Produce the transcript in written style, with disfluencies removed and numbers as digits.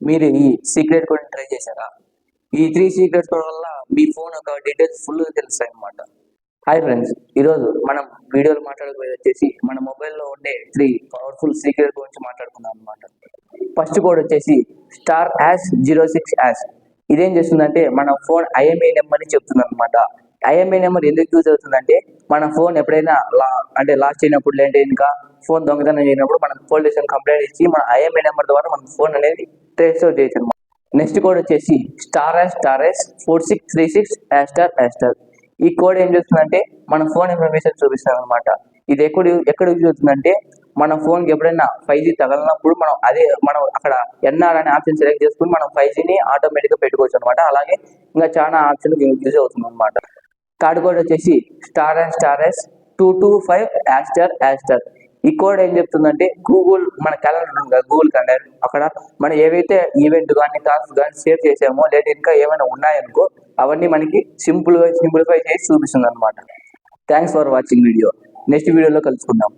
మీరు ఈ secret code try చేశారా? ఈ 3 సీక్రెట్ కోడ్ వల్ల మీ ఫోన్ యొక్క డీటెయిల్స్ ఫుల్ తెలుస్తాయి అన్నమాట. హాయ్ ఫ్రెండ్స్, ఈరోజు మనం వీడియోలో మాట్లాడుకునేది వచ్చేసి మన మొబైల్లో ఉండే 3 పవర్ఫుల్ సీక్రెట్ గురించి మాట్లాడుకుందాం అనమాట. ఫస్ట్ కోడ్ వచ్చేసి *#06#. ఇదేం చేస్తుందంటే మన ఫోన్ ఐఎంఈ నెంబర్ని చెప్తుంది అనమాట. ఐఎంఈ నెంబర్ ఎందుకు యూజ్ అవుతుందంటే మన ఫోన్ ఎప్పుడైనా లాస్ట్ అయినప్పుడు లేదంటే ఇంకా ఫోన్ దొంగతనం చేయనప్పుడు మనం పోలీస్ స్టేషన్ కంప్లైంట్ ఇచ్చి మన ఐఎంఈ నెంబర్ ద్వారా మన ఫోన్ అనేది ట్రేస్ అవుట్ చేయొచ్చు అనమాట. నెక్స్ట్ కోడ్ వచ్చేసి *#4636##. ఈ కోడ్ ఏం చేస్తుందంటే మన ఫోన్ ఇన్ఫర్మేషన్ చూపిస్తుంది అనమాట. ఇది ఎక్కడ యూజ్ అవుతుందంటే మన ఫోన్కి ఎప్పుడైనా 5G తగలినప్పుడు మనం అక్కడ ఎన్ఆర్ అనే ఆప్షన్ సెలెక్ట్ చేసుకుని మనం 5Gని ఆటోమేటిక్గా పెట్టుకోవచ్చు అనమాట. అలాగే ఇంకా చాలా ఆప్షన్ యూజ్ అవుతుంది అనమాట. థర్డ్ కోడ్ వచ్చేసి *#225##. ఈ కోడ్ ఏం చెప్తుందంటే మన క్యాలెండర్ ఉంది కదా, గూగుల్ క్యాలెండర్, అక్కడ మనం ఏవైతే ఈవెంట్ కానీ టాస్క్ కానీ సేవ్ చేసామో లేదా ఇంకా ఏమైనా ఉన్నాయనుకో అవన్నీ మనకి సింప్లిఫై చేసి చూపిస్తుంది అనమాట. Thanks for watching video. Next వీడియోలో కలుసుకుందాం.